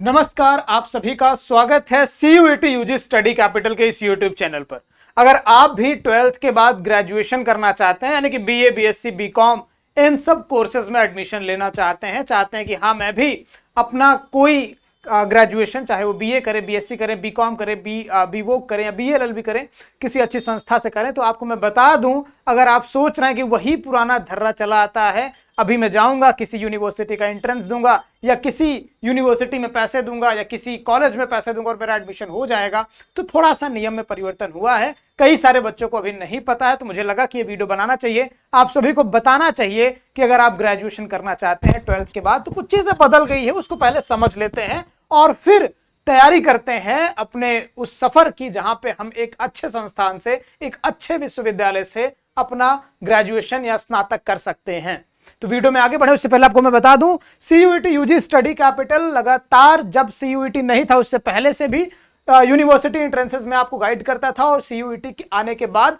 नमस्कार, आप सभी का स्वागत है सीयूईटी यूजी स्टडी कैपिटल के इस यूट्यूब चैनल पर। अगर आप भी 12th के बाद ग्रेजुएशन करना चाहते हैं, यानी कि बीए, बीएससी, बीकॉम इन सब कोर्सेज में एडमिशन लेना चाहते हैं कि हाँ मैं भी अपना कोई ग्रेजुएशन, चाहे वो बीए करें, बीएससी करें, बीकॉम करें, बीवोक करें या बीएलएलबी करें, किसी अच्छी संस्था से करें, तो आपको मैं बता दूं, अगर आप सोच रहे हैं कि वही पुराना धर्रा चला आता है, अभी मैं जाऊंगा किसी यूनिवर्सिटी का एंट्रेंस दूंगा या किसी यूनिवर्सिटी में पैसे दूंगा या किसी कॉलेज में पैसे दूंगा और मेरा एडमिशन हो जाएगा, तो थोड़ा सा नियम में परिवर्तन हुआ है। कई सारे बच्चों को अभी नहीं पता है, तो मुझे लगा कि ये वीडियो बनाना चाहिए, आप सभी को बताना चाहिए कि अगर आप ग्रेजुएशन करना चाहते हैं 12th के बाद तो कुछ चीजें बदल गई है, उसको पहले समझ लेते हैं और फिर तैयारी करते हैं अपने उस सफर की, जहां पे हम एक अच्छे संस्थान से, एक अच्छे विश्वविद्यालय से अपना ग्रेजुएशन या स्नातक कर सकते हैं। तो वीडियो में आगे बढ़े उससे पहले आपको मैं बता दूं, सीयूईटी यूजी स्टडी कैपिटल लगातार, जब सीयूईटी नहीं था उससे पहले से भी यूनिवर्सिटी एंट्रेंसेस में आपको गाइड करता था और सीयूईटी के आने के बाद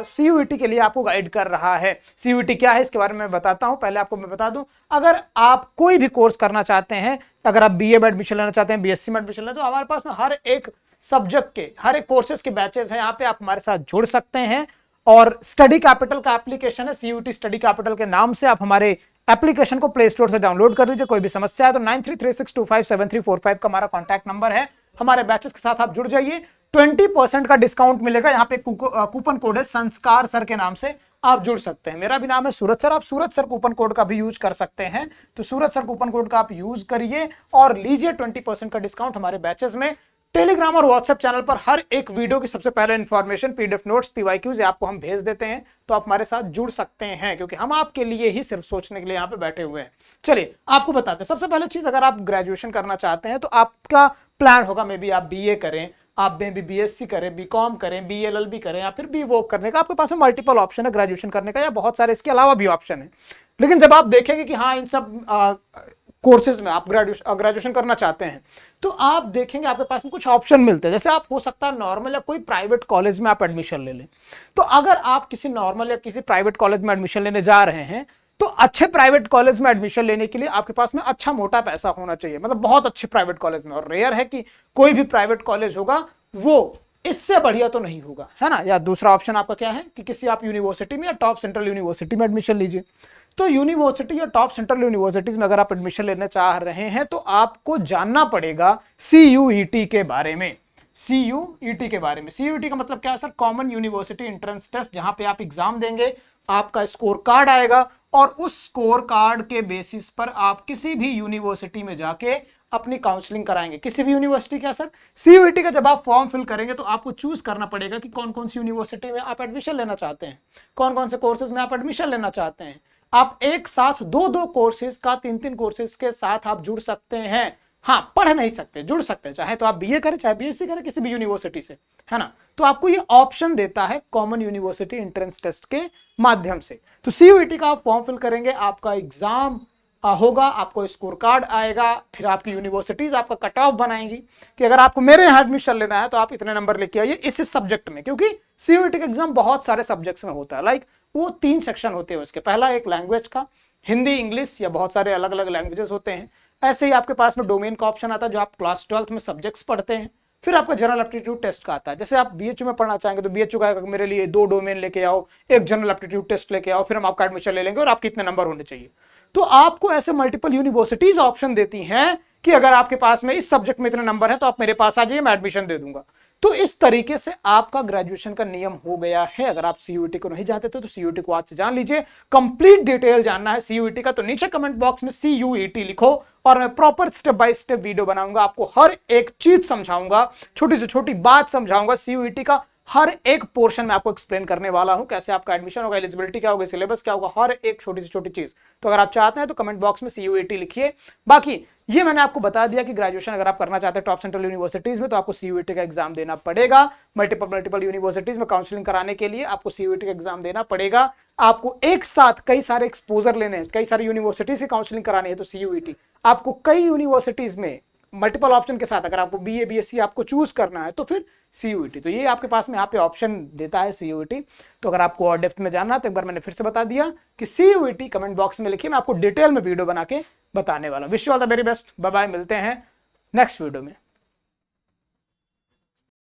सीयूईटी के लिए आपको गाइड कर रहा है। सीयूईटी क्या है इसके बारे में बताता हूं। पहले आपको मैं बता दूं, अगर आप कोई भी कोर्स करना चाहते हैं, अगर आप बीए में एडमिशन लेना चाहते हैं, बीएससी में एडमिशन लेना, तो हमारे पास में हर एक सब्जेक्ट के, हर एक कोर्सेज के बैचेस हैं, यहाँ पे आप हमारे साथ जुड़ सकते हैं। और स्टडी कैपिटल का एप्लीकेशन है, सीयूईटी स्टडी कैपिटल के नाम से आप हमारे एप्लीकेशन को प्ले स्टोर से डाउनलोड कर लीजिए। कोई भी समस्या है तो 9336257345 का हमारा कॉन्टैक्ट नंबर है। हमारे बैचेस के साथ आप जुड़ जाइए, 20% का डिस्काउंट मिलेगा। यहाँ पे कूपन कोड है संस्कार सर के नाम से, आप जुड़ सकते हैं। मेरा भी नाम है सूरज सर, आप सूरज सर कूपन कोड का भी यूज कर सकते हैं, तो सूरज सर कूपन कोड का आप यूज करिए और लीजिए 20% का डिस्काउंट हमारे बैचेस में। टेलीग्राम और व्हाट्सएप चैनल पर हर एक वीडियो की सबसे पहले इंफॉर्मेशन, पीडीएफ नोट्स, पीवाईक्यूज आपको हम भेज देते हैं, तो आप हमारे साथ जुड़ सकते हैं, क्योंकि हम आपके लिए ही सिर्फ सोचने के लिए यहाँ पे बैठे हुए हैं। चलिए आपको बताते हैं। सबसे पहले चीज, अगर आप ग्रेजुएशन करना चाहते हैं तो आपका प्लान होगा, मे बी आप बीए करें, आप मे बी बीएससी करें, बीकॉम करें, बीएलएलबी करें या फिर बीवोक करने का। आपके पास में मल्टीपल ऑप्शन है ग्रेजुएशन करने का, या बहुत सारे इसके अलावा भी ऑप्शन है। लेकिन जब आप देखेंगे कि हाँ इन सब कोर्सेज में आप ग्रेजुएशन करना चाहते हैं, तो आप देखेंगे आपके पास में कुछ ऑप्शन मिलते हैं। जैसे आप हो सकता है नॉर्मल या कोई प्राइवेट कॉलेज में आप एडमिशन ले लें, तो अगर आप किसी नॉर्मल या किसी प्राइवेट कॉलेज में एडमिशन लेने जा रहे हैं, तो अच्छे प्राइवेट कॉलेज में एडमिशन लेने के लिए आपके पास में अच्छा मोटा पैसा होना चाहिए, मतलब बहुत अच्छे प्राइवेट कॉलेज में। और रेयर है कि कोई भी प्राइवेट कॉलेज होगा वो इससे बढ़िया तो नहीं होगा, है ना। या दूसरा ऑप्शन आपका क्या है कि किसी आप यूनिवर्सिटी में या टॉप सेंट्रल यूनिवर्सिटी में एडमिशन लीजिए। तो यूनिवर्सिटी या टॉप सेंट्रल यूनिवर्सिटीज में अगर आप एडमिशन लेना चाह रहे हैं, तो आपको जानना पड़ेगा सीयूईटी के बारे में। सीयूईटी के बारे में, सीयूईटी का मतलब क्या है sir? Common university entrance test, जहां पे आप एग्जाम देंगे, आपका स्कोर कार्ड आएगा और उस स्कोर कार्ड के बेसिस पर आप किसी भी यूनिवर्सिटी में जाके अपनी काउंसलिंग कराएंगे। किसी भी यूनिवर्सिटी, क्या सर? सीयूईटी का जब आप फॉर्म फिल करेंगे तो आपको चूज करना पड़ेगा कि कौन कौन सी यूनिवर्सिटी में आप एडमिशन लेना चाहते हैं, कौन कौन से कोर्सेज में आप एडमिशन लेना चाहते हैं। आप एक साथ दो कोर्सेज का, तीन कोर्सेज के साथ आप जुड़ सकते हैं। हाँ, पढ़ नहीं सकते, जुड़ सकते हैं। चाहे तो आप बीए करें, चाहे बीएससी करें, किसी भी यूनिवर्सिटी से, है ना। तो आपको ये ऑप्शन देता है कॉमन यूनिवर्सिटी एंट्रेंस टेस्ट के माध्यम से। तो सीयूईटी का आप फॉर्म फिल करेंगे, आपका एग्जाम होगा, आपको स्कोर कार्ड आएगा, फिर आपकी यूनिवर्सिटीज आपका कट ऑफ बनाएंगी कि अगर आपको मेरे यहाँ एडमिशन लेना है तो आप इतने नंबर लेके आइए इस सब्जेक्ट में। क्योंकि सीयूईटी का एग्जाम बहुत सारे सब्जेक्ट्स में होता है, लाइक वो 3 सेक्शन होते हैं उसके। पहला एक लैंग्वेज का, हिंदी, इंग्लिश या बहुत सारे अलग अलग लैंग्वेजेस होते हैं। ऐसे ही आपके पास में डोमेन का ऑप्शन आता है, जो आप क्लास 12th में सब्जेक्ट्स पढ़ते हैं। फिर आपका जनरल एप्टीट्यूड टेस्ट का आता है। जैसे आप बीएचयू में पढ़ना चाहेंगे तो बीएचयू का मेरे लिए 2 डोमेन लेके आओ, एक जनरल एप्टीट्यूड टेस्ट लेके आओ, फिर हम आपका एडमिशन ले लेंगे और आपके इतने नंबर होने चाहिए। तो आपको ऐसे मल्टीपल यूनिवर्सिटीज ऑप्शन देती हैं कि अगर आपके पास में इस सब्जेक्ट में इतने नंबर हैं तो आप मेरे पास आ जाइए, मैं एडमिशन दे दूंगा। तो इस तरीके से आपका ग्रेजुएशन का नियम हो गया है। अगर आप सीयूईटी को नहीं जानते थे तो सीयूईटी को आज से जान लीजिए। कंप्लीट डिटेल जानना है सीयूईटी का तो नीचे कमेंट बॉक्स में सीयूईटी लिखो और मैं proper step by step video बनाऊंगा, आपको हर एक चीज समझाऊंगा, छोटी से छोटी बात समझाऊंगा। सीयूईटी का हर एक पोर्शन में आपको एक्सप्लेन करने वाला हूं, कैसे आपका एडमिशन होगा, एलिजिबिलिटी क्या होगी, सिलेबस क्या होगा, हर एक छोटी से छोटी चीज। तो अगर आप चाहते हैं तो कमेंट बॉक्स में सीयूईटी लिखिए। बाकी ये मैंने आपको बता दिया कि ग्रेजुएशन अगर आप करना चाहते हैं टॉप सेंट्रल यूनिवर्सिटीज में तो आपको सीयूईटी का एग्जाम देना पड़ेगा। मल्टीपल यूनिवर्सिटीज में काउंसलिंग कराने के लिए आपको सीयूईटी का एग्जाम देना पड़ेगा। आपको एक साथ कई सारे एक्सपोजर लेने हैं, कई सारी यूनिवर्सिटी से काउंसलिंग करानी है, तो सीयूईटी आपको कई यूनिवर्सिटीज में मल्टीपल ऑप्शन के साथ, अगर आपको बीए बीएससी आपको चूज करना है तो फिर सीयूईटी। तो ये आपके पास में यहाँ पे ऑप्शन देता है सीयूईटी। तो अगर आपको और डेप्थ में जानना है तो एक बार मैंने फिर से बता दिया कि सीयूईटी कमेंट बॉक्स में लिखिए, मैं आपको डिटेल में वीडियो बना के बताने वाला हूं। Wish you all the very best, bye bye, मिलते हैं नेक्स्ट वीडियो में।